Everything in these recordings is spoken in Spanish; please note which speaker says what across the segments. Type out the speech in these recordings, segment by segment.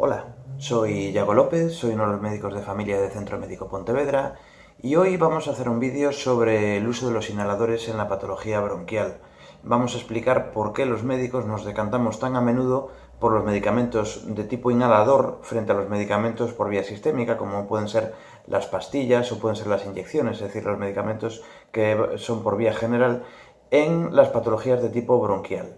Speaker 1: Hola, soy Yago López, soy uno de los médicos de familia del Centro Médico Pontevedra y hoy vamos a hacer un vídeo sobre el uso de los inhaladores en la patología bronquial. Vamos a explicar por qué los médicos nos decantamos tan a menudo por los medicamentos de tipo inhalador frente a los medicamentos por vía sistémica, como pueden ser las pastillas o pueden ser las inyecciones, es decir, los medicamentos que son por vía general en las patologías de tipo bronquial.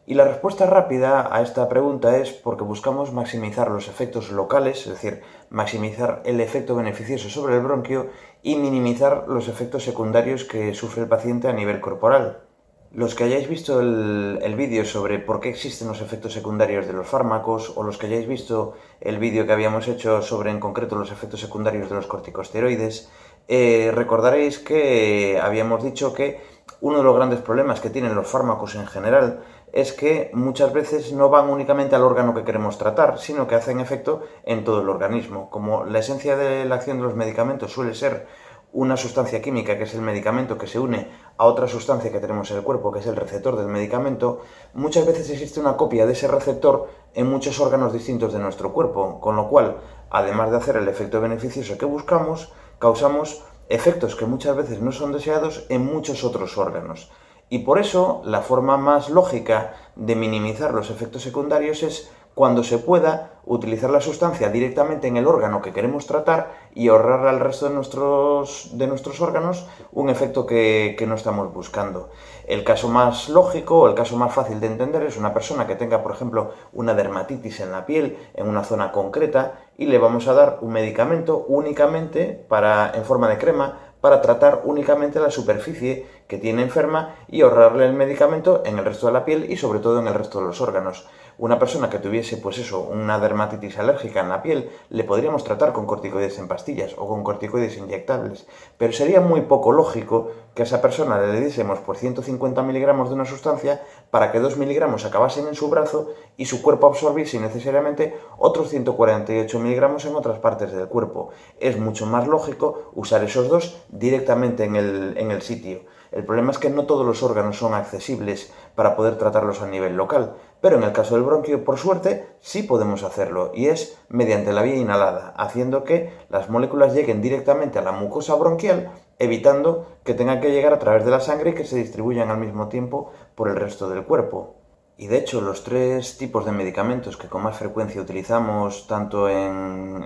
Speaker 1: Y la respuesta rápida a esta pregunta es porque buscamos maximizar los efectos locales, es decir, maximizar el efecto beneficioso sobre el bronquio y minimizar los efectos secundarios que sufre el paciente a nivel corporal. Los que hayáis visto el vídeo sobre por qué existen los efectos secundarios de los fármacos, o los que hayáis visto el vídeo que habíamos hecho sobre en concreto los efectos secundarios de los corticosteroides, recordaréis que habíamos dicho que uno de los grandes problemas que tienen los fármacos en general es que muchas veces no van únicamente al órgano que queremos tratar, sino que hacen efecto en todo el organismo. Como la esencia de la acción de los medicamentos suele ser una sustancia química, que es el medicamento, que se une a otra sustancia que tenemos en el cuerpo, que es el receptor del medicamento, muchas veces existe una copia de ese receptor en muchos órganos distintos de nuestro cuerpo, con lo cual, además de hacer el efecto beneficioso que buscamos, causamos efectos que muchas veces no son deseados en muchos otros órganos. Y por eso la forma más lógica de minimizar los efectos secundarios es, cuando se pueda, utilizar la sustancia directamente en el órgano que queremos tratar y ahorrar al resto de nuestros órganos un efecto que no estamos buscando. El caso más lógico, o el caso más fácil de entender, es una persona que tenga, por ejemplo, una dermatitis en la piel, en una zona concreta, y le vamos a dar un medicamento únicamente en forma de crema, para tratar únicamente la superficie que tiene enferma y ahorrarle el medicamento en el resto de la piel y sobre todo en el resto de los órganos. Una persona que tuviese, pues eso, una dermatitis alérgica en la piel, le podríamos tratar con corticoides en pastillas o con corticoides inyectables, pero sería muy poco lógico que a esa persona le diésemos por 150 miligramos de una sustancia para que 2 miligramos acabasen en su brazo y su cuerpo absorbiese necesariamente otros 148 miligramos en otras partes del cuerpo. Es mucho más lógico usar esos dos directamente en el sitio. El problema es que no todos los órganos son accesibles para poder tratarlos a nivel local, pero en el caso del bronquio, por suerte, sí podemos hacerlo, y es mediante la vía inhalada, haciendo que las moléculas lleguen directamente a la mucosa bronquial, evitando que tengan que llegar a través de la sangre y que se distribuyan al mismo tiempo por el resto del cuerpo. Y de hecho, los tres tipos de medicamentos que con más frecuencia utilizamos tanto en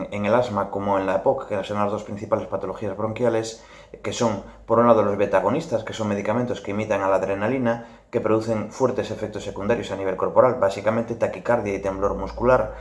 Speaker 1: el asma como en la EPOC, que son las dos principales patologías bronquiales, que son, por un lado, los beta-agonistas, que son medicamentos que imitan a la adrenalina, que producen fuertes efectos secundarios a nivel corporal, básicamente taquicardia y temblor muscular.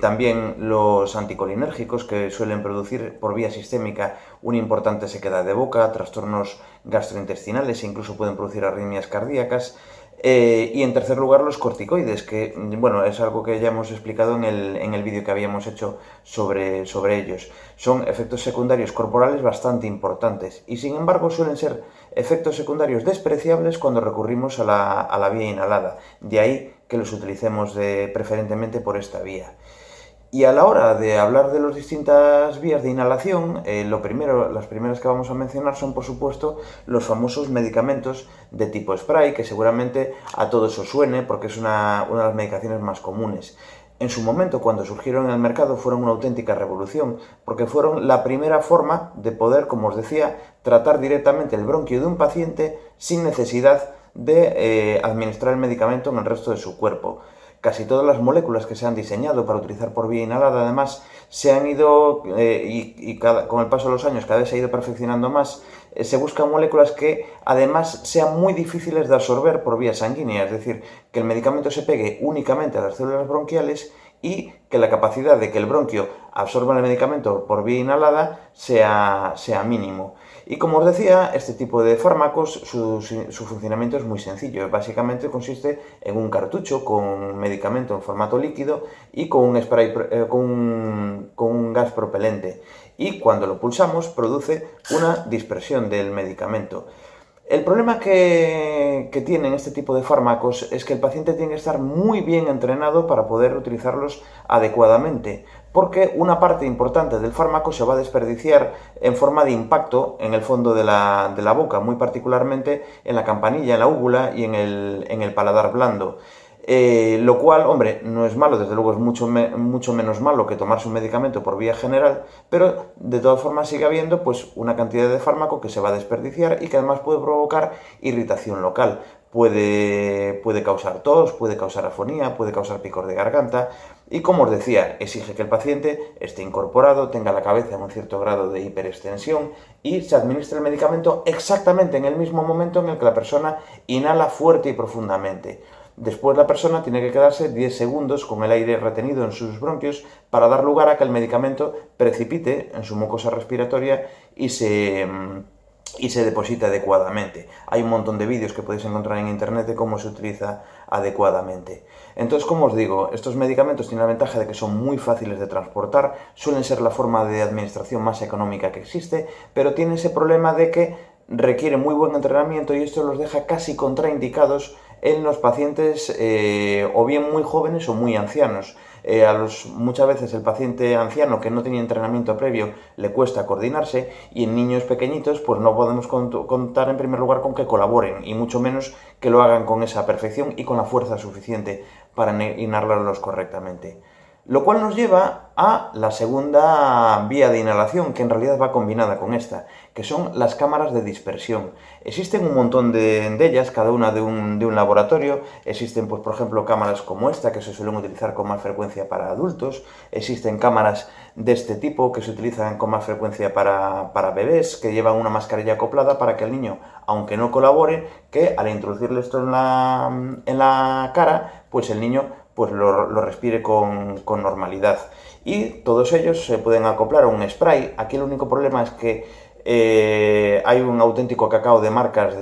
Speaker 1: También los anticolinérgicos, que suelen producir por vía sistémica una importante sequedad de boca, trastornos gastrointestinales e incluso pueden producir arritmias cardíacas. Y en tercer lugar, los corticoides, que bueno, es algo que ya hemos explicado en el vídeo que habíamos hecho sobre ellos. Son efectos secundarios corporales bastante importantes y sin embargo suelen ser efectos secundarios despreciables cuando recurrimos a la vía inhalada. De ahí que los utilicemos preferentemente por esta vía. Y a la hora de hablar de las distintas vías de inhalación, las primeras que vamos a mencionar son, por supuesto, los famosos medicamentos de tipo spray, que seguramente a todos os suene porque es una de las medicaciones más comunes. En su momento, cuando surgieron en el mercado, fueron una auténtica revolución, porque fueron la primera forma de poder, como os decía, tratar directamente el bronquio de un paciente sin necesidad de administrar el medicamento en el resto de su cuerpo. Casi todas las moléculas que se han diseñado para utilizar por vía inhalada, además, se han ido, con el paso de los años cada vez se ha ido perfeccionando más, se buscan moléculas que además sean muy difíciles de absorber por vía sanguínea, es decir, que el medicamento se pegue únicamente a las células bronquiales y que la capacidad de que el bronquio absorba el medicamento por vía inhalada sea mínimo. Y como os decía, este tipo de fármacos, su funcionamiento es muy sencillo. Básicamente consiste en un cartucho con medicamento en formato líquido y con un spray, con un gas propelente. Y cuando lo pulsamos produce una dispersión del medicamento. El problema que tienen este tipo de fármacos es que el paciente tiene que estar muy bien entrenado para poder utilizarlos adecuadamente, porque una parte importante del fármaco se va a desperdiciar en forma de impacto en el fondo de la boca, muy particularmente en la campanilla, en la úvula y en el paladar blando. Lo cual, hombre, no es malo, desde luego es mucho menos malo que tomarse un medicamento por vía general, pero de todas formas sigue habiendo pues una cantidad de fármaco que se va a desperdiciar y que además puede provocar irritación local. Puede causar tos, puede causar afonía, puede causar picor de garganta y, como os decía, exige que el paciente esté incorporado, tenga la cabeza en un cierto grado de hiperextensión y se administre el medicamento exactamente en el mismo momento en el que la persona inhala fuerte y profundamente. Después la persona tiene que quedarse 10 segundos con el aire retenido en sus bronquios para dar lugar a que el medicamento precipite en su mucosa respiratoria y se deposita adecuadamente. Hay un montón de vídeos que podéis encontrar en internet de cómo se utiliza adecuadamente. Entonces, como os digo, estos medicamentos tienen la ventaja de que son muy fáciles de transportar, suelen ser la forma de administración más económica que existe, pero tiene ese problema de que requiere muy buen entrenamiento y esto los deja casi contraindicados en los pacientes o bien muy jóvenes o muy ancianos. Muchas veces el paciente anciano que no tiene entrenamiento previo le cuesta coordinarse y en niños pequeñitos pues no podemos contar en primer lugar con que colaboren y mucho menos que lo hagan con esa perfección y con la fuerza suficiente para inhalarlos correctamente. Lo cual nos lleva a la segunda vía de inhalación, que en realidad va combinada con esta, que son las cámaras de dispersión. Existen un montón de ellas, cada una de un laboratorio. Existen, pues, por ejemplo, cámaras como esta, que se suelen utilizar con más frecuencia para adultos. Existen cámaras de este tipo, que se utilizan con más frecuencia para bebés, que llevan una mascarilla acoplada para que el niño, aunque no colabore, que al introducirle esto en la cara, pues el niño pues lo respire con normalidad. Y todos ellos se pueden acoplar a un spray. Aquí el único problema es que hay un auténtico cacao de marcas,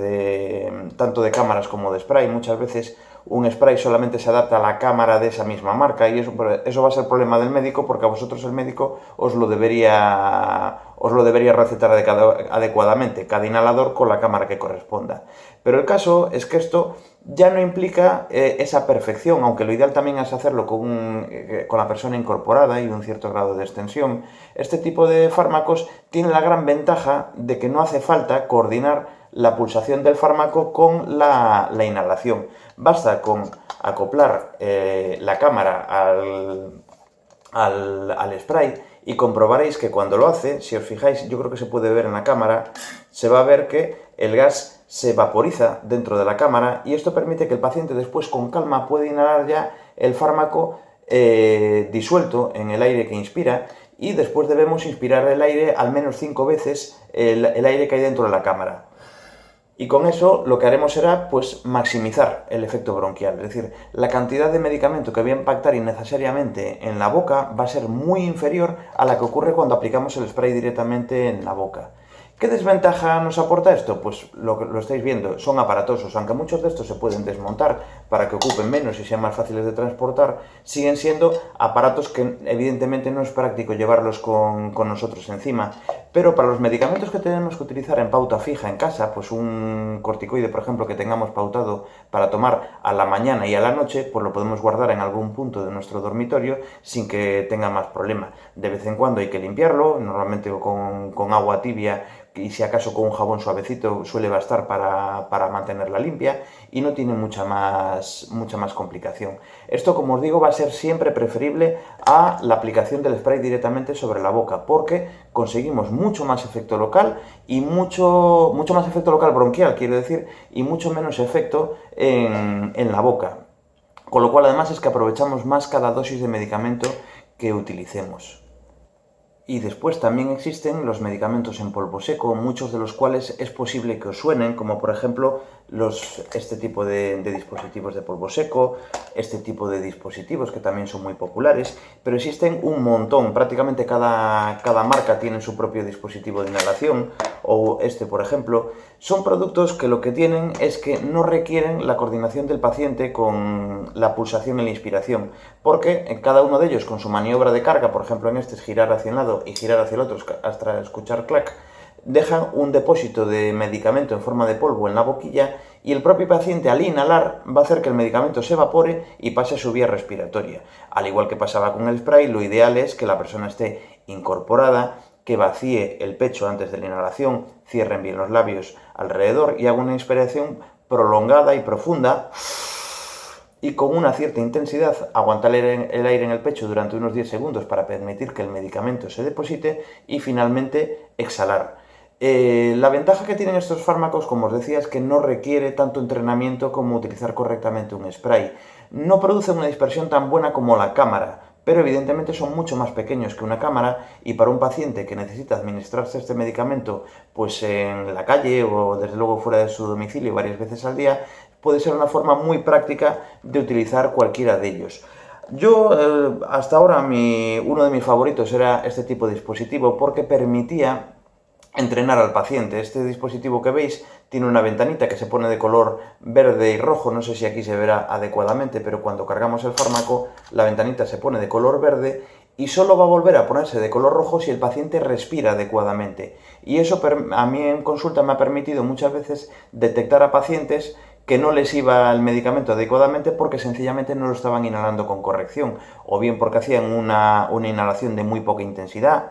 Speaker 1: tanto de cámaras como de spray. Muchas veces un spray solamente se adapta a la cámara de esa misma marca y eso va a ser problema del médico, porque a vosotros el médico os lo debería recetar adecuadamente, cada inhalador con la cámara que corresponda. Pero el caso es que esto ya no implica esa perfección, aunque lo ideal también es hacerlo con la persona incorporada y un cierto grado de extensión. Este tipo de fármacos tiene la gran ventaja de que no hace falta coordinar la pulsación del fármaco con la inhalación. Basta con acoplar la cámara al spray y comprobaréis que cuando lo hace, si os fijáis, yo creo que se puede ver en la cámara, se va a ver que el gas se vaporiza dentro de la cámara y esto permite que el paciente después con calma pueda inhalar ya el fármaco disuelto en el aire que inspira, y después debemos inspirar el aire al menos 5 veces el aire que hay dentro de la cámara. Y con eso lo que haremos será pues maximizar el efecto bronquial, es decir, la cantidad de medicamento que voy a impactar innecesariamente en la boca va a ser muy inferior a la que ocurre cuando aplicamos el spray directamente en la boca. ¿Qué desventaja nos aporta esto? Pues lo estáis viendo, son aparatosos, aunque muchos de estos se pueden desmontar para que ocupen menos y sean más fáciles de transportar, siguen siendo aparatos que evidentemente no es práctico llevarlos con nosotros encima. Pero para los medicamentos que tenemos que utilizar en pauta fija en casa, pues un corticoide, por ejemplo, que tengamos pautado para tomar a la mañana y a la noche, pues lo podemos guardar en algún punto de nuestro dormitorio sin que tenga más problema. De vez en cuando hay que limpiarlo, normalmente con agua tibia, y si acaso con un jabón suavecito suele bastar para mantenerla limpia y no tiene mucha más complicación. Esto, como os digo, va a ser siempre preferible a la aplicación del spray directamente sobre la boca, porque conseguimos mucho más efecto local y mucho más efecto local bronquial, quiero decir, y mucho menos efecto en la boca. Con lo cual, además, es que aprovechamos más cada dosis de medicamento que utilicemos. Y después también existen los medicamentos en polvo seco, muchos de los cuales es posible que os suenen, como por ejemplo este tipo de dispositivos de polvo seco, este tipo de dispositivos que también son muy populares, pero existen un montón, prácticamente cada marca tiene su propio dispositivo de inhalación, o este por ejemplo. Son productos que lo que tienen es que no requieren la coordinación del paciente con la pulsación y la inspiración, porque en cada uno de ellos, con su maniobra de carga, por ejemplo en este es girar hacia un lado y girar hacia el otro hasta escuchar clac, dejan un depósito de medicamento en forma de polvo en la boquilla y el propio paciente al inhalar va a hacer que el medicamento se evapore y pase a su vía respiratoria. Al igual que pasaba con el spray, lo ideal es que la persona esté incorporada, que vacíe el pecho antes de la inhalación, cierren bien los labios alrededor y haga una inspiración prolongada y profunda y con una cierta intensidad aguantar el aire en el pecho durante unos 10 segundos para permitir que el medicamento se deposite y finalmente exhalar. La ventaja que tienen estos fármacos, como os decía, es que no requiere tanto entrenamiento como utilizar correctamente un spray. No producen una dispersión tan buena como la cámara, pero evidentemente son mucho más pequeños que una cámara, y para un paciente que necesita administrarse este medicamento pues en la calle o desde luego fuera de su domicilio varias veces al día, puede ser una forma muy práctica de utilizar cualquiera de ellos. Yo, hasta ahora, uno de mis favoritos era este tipo de dispositivo porque permitía entrenar al paciente. Este dispositivo que veis tiene una ventanita que se pone de color verde y rojo, no sé si aquí se verá adecuadamente, pero cuando cargamos el fármaco la ventanita se pone de color verde y solo va a volver a ponerse de color rojo si el paciente respira adecuadamente. Y eso a mí en consulta me ha permitido muchas veces detectar a pacientes que no les iba el medicamento adecuadamente porque sencillamente no lo estaban inhalando con corrección, o bien porque hacían una inhalación de muy poca intensidad.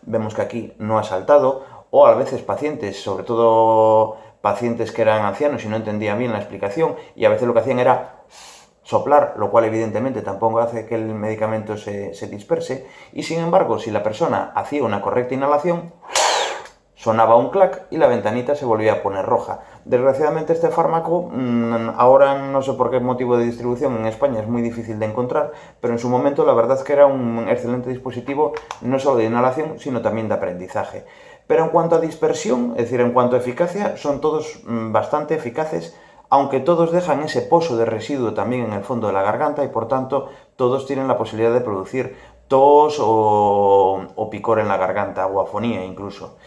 Speaker 1: Vemos que aquí no ha saltado, o a veces pacientes, sobre todo pacientes que eran ancianos y no entendían bien la explicación, y a veces lo que hacían era soplar, lo cual evidentemente tampoco hace que el medicamento se disperse, y sin embargo, si la persona hacía una correcta inhalación, sonaba un clac y la ventanita se volvía a poner roja. Desgraciadamente este fármaco, ahora no sé por qué motivo de distribución en España es muy difícil de encontrar, pero en su momento la verdad es que era un excelente dispositivo, no solo de inhalación, sino también de aprendizaje. Pero en cuanto a dispersión, es decir, en cuanto a eficacia, son todos bastante eficaces, aunque todos dejan ese pozo de residuo también en el fondo de la garganta y por tanto todos tienen la posibilidad de producir tos o picor en la garganta, o afonía incluso.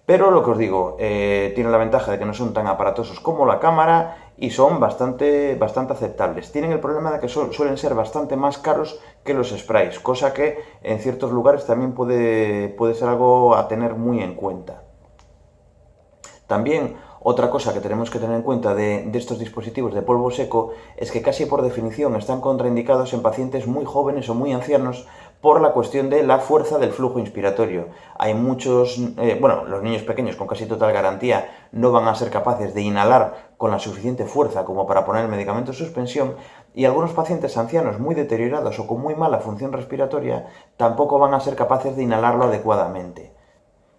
Speaker 1: Pero lo que os digo, tienen la ventaja de que no son tan aparatosos como la cámara y son bastante aceptables. Tienen el problema de que suelen ser bastante más caros que los sprays, cosa que en ciertos lugares también puede ser algo a tener muy en cuenta. También otra cosa que tenemos que tener en cuenta de estos dispositivos de polvo seco es que casi por definición están contraindicados en pacientes muy jóvenes o muy ancianos por la cuestión de la fuerza del flujo inspiratorio. Hay muchos, los niños pequeños con casi total garantía no van a ser capaces de inhalar con la suficiente fuerza como para poner el medicamento en suspensión, y algunos pacientes ancianos muy deteriorados o con muy mala función respiratoria tampoco van a ser capaces de inhalarlo adecuadamente.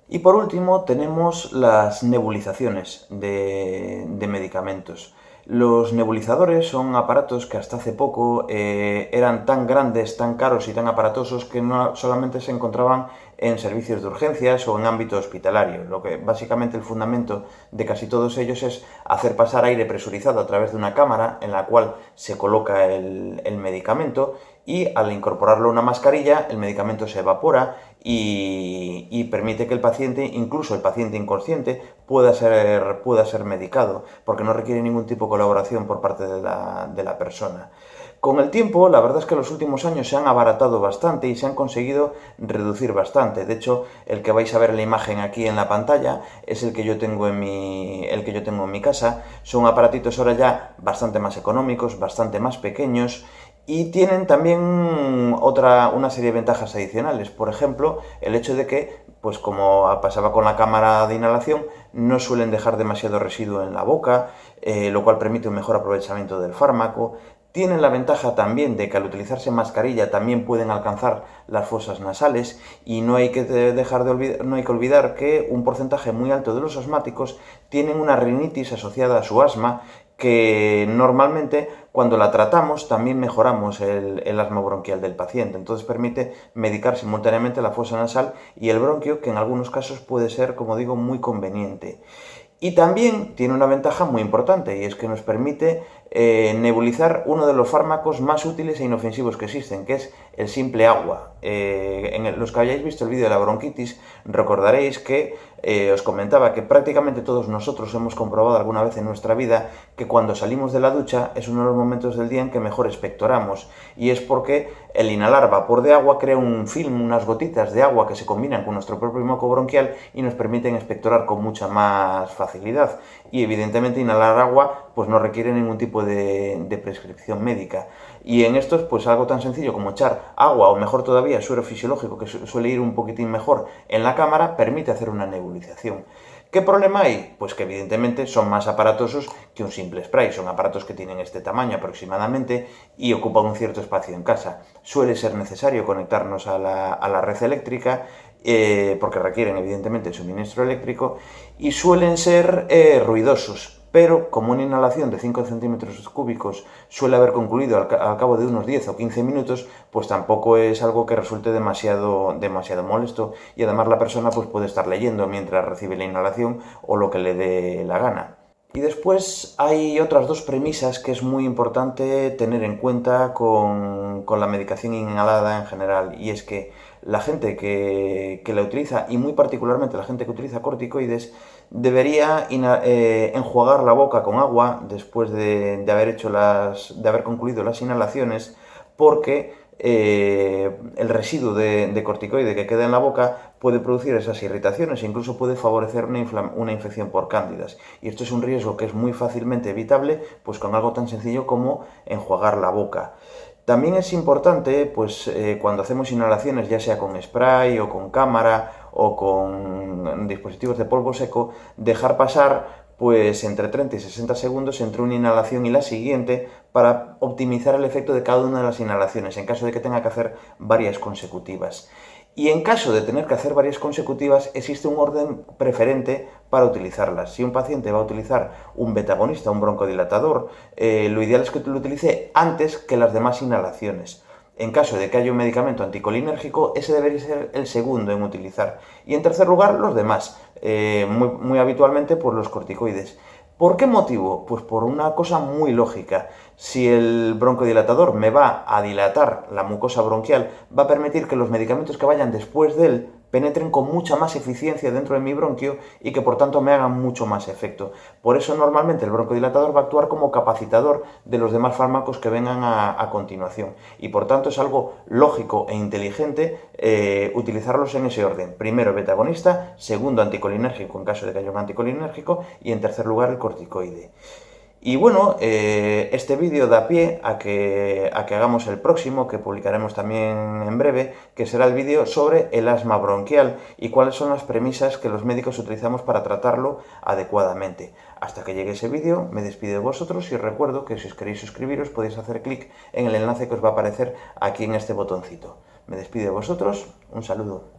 Speaker 1: Y por último tenemos las nebulizaciones de medicamentos. Los nebulizadores son aparatos que hasta hace poco eran tan grandes, tan caros y tan aparatosos que no solamente se encontraban en servicios de urgencias o en ámbito hospitalario. Lo que básicamente el fundamento de casi todos ellos es hacer pasar aire presurizado a través de una cámara en la cual se coloca el medicamento, y al incorporarlo a una mascarilla el medicamento se evapora y permite que el paciente, incluso el paciente inconsciente, pueda ser medicado, porque no requiere ningún tipo de colaboración por parte de la persona. Con el tiempo, la verdad es que en los últimos años se han abaratado bastante y se han conseguido reducir bastante. De hecho, el que vais a ver en la imagen aquí en la pantalla es el que yo tengo en mi casa. Son aparatitos ahora ya bastante más económicos, bastante más pequeños, y tienen también una serie de ventajas adicionales. Por ejemplo, el hecho de que, pues como pasaba con la cámara de inhalación, no suelen dejar demasiado residuo en la boca, lo cual permite un mejor aprovechamiento del fármaco. Tienen la ventaja también de que al utilizarse mascarilla también pueden alcanzar las fosas nasales, y no hay que olvidar que un porcentaje muy alto de los asmáticos tienen una rinitis asociada a su asma, que normalmente cuando la tratamos también mejoramos el asma bronquial del paciente. Entonces permite medicar simultáneamente la fosa nasal y el bronquio, que en algunos casos puede ser, como digo, muy conveniente. Y también tiene una ventaja muy importante, y es que nos permite nebulizar uno de los fármacos más útiles e inofensivos que existen, que es el simple agua. Los que hayáis visto el vídeo de la bronquitis, recordaréis que os comentaba que prácticamente todos nosotros hemos comprobado alguna vez en nuestra vida que cuando salimos de la ducha es uno de los momentos del día en que mejor expectoramos, y es porque el inhalar vapor de agua crea un film, unas gotitas de agua que se combinan con nuestro propio moco bronquial y nos permiten expectorar con mucha más facilidad. Y evidentemente inhalar agua pues no requiere ningún tipo de prescripción médica. Y en estos, pues algo tan sencillo como echar agua, o mejor todavía suero fisiológico, que suele ir un poquitín mejor en la cámara, permite hacer una nebulización. ¿Qué problema hay? Pues que evidentemente son más aparatosos que un simple spray. Son aparatos que tienen este tamaño aproximadamente y ocupan un cierto espacio en casa. Suele ser necesario conectarnos a la red eléctrica porque requieren evidentemente suministro eléctrico y suelen ser ruidosos. Pero como una inhalación de 5 centímetros cúbicos suele haber concluido al cabo de unos 10 o 15 minutos, pues tampoco es algo que resulte demasiado molesto, y además la persona pues puede estar leyendo mientras recibe la inhalación o lo que le dé la gana. Y después hay otras dos premisas que es muy importante tener en cuenta con la medicación inhalada en general, y es que la gente que la utiliza, y muy particularmente la gente que utiliza corticoides, debería enjuagar la boca con agua después de haber concluido las inhalaciones, porque el residuo de corticoide que queda en la boca puede producir esas irritaciones e incluso puede favorecer una infección por cándidas. Y esto es un riesgo que es muy fácilmente evitable pues con algo tan sencillo como enjuagar la boca. También es importante, pues cuando hacemos inhalaciones, ya sea con spray o con cámara o con dispositivos de polvo seco, dejar pasar pues entre 30 y 60 segundos entre una inhalación y la siguiente para optimizar el efecto de cada una de las inhalaciones, en caso de que tenga que hacer varias consecutivas. Y en caso de tener que hacer varias consecutivas, existe un orden preferente para utilizarlas. Si un paciente va a utilizar un beta-agonista, un broncodilatador, lo ideal es que lo utilice antes que las demás inhalaciones. En caso de que haya un medicamento anticolinérgico, ese debería ser el segundo en utilizar. Y en tercer lugar, los demás, muy habitualmente por los corticoides. ¿Por qué motivo? Pues por una cosa muy lógica. Si el broncodilatador me va a dilatar la mucosa bronquial, va a permitir que los medicamentos que vayan después de él penetren con mucha más eficiencia dentro de mi bronquio y que por tanto me hagan mucho más efecto. Por eso normalmente el broncodilatador va a actuar como capacitador de los demás fármacos que vengan a continuación, y por tanto es algo lógico e inteligente utilizarlos en ese orden. Primero beta-agonista, segundo anticolinérgico en caso de que haya un anticolinérgico y en tercer lugar el corticoide. Y bueno, este vídeo da pie a que hagamos el próximo, que publicaremos también en breve, que será el vídeo sobre el asma bronquial y cuáles son las premisas que los médicos utilizamos para tratarlo adecuadamente. Hasta que llegue ese vídeo, me despido de vosotros y os recuerdo que si os queréis suscribiros podéis hacer clic en el enlace que os va a aparecer aquí en este botoncito. Me despido de vosotros, un saludo.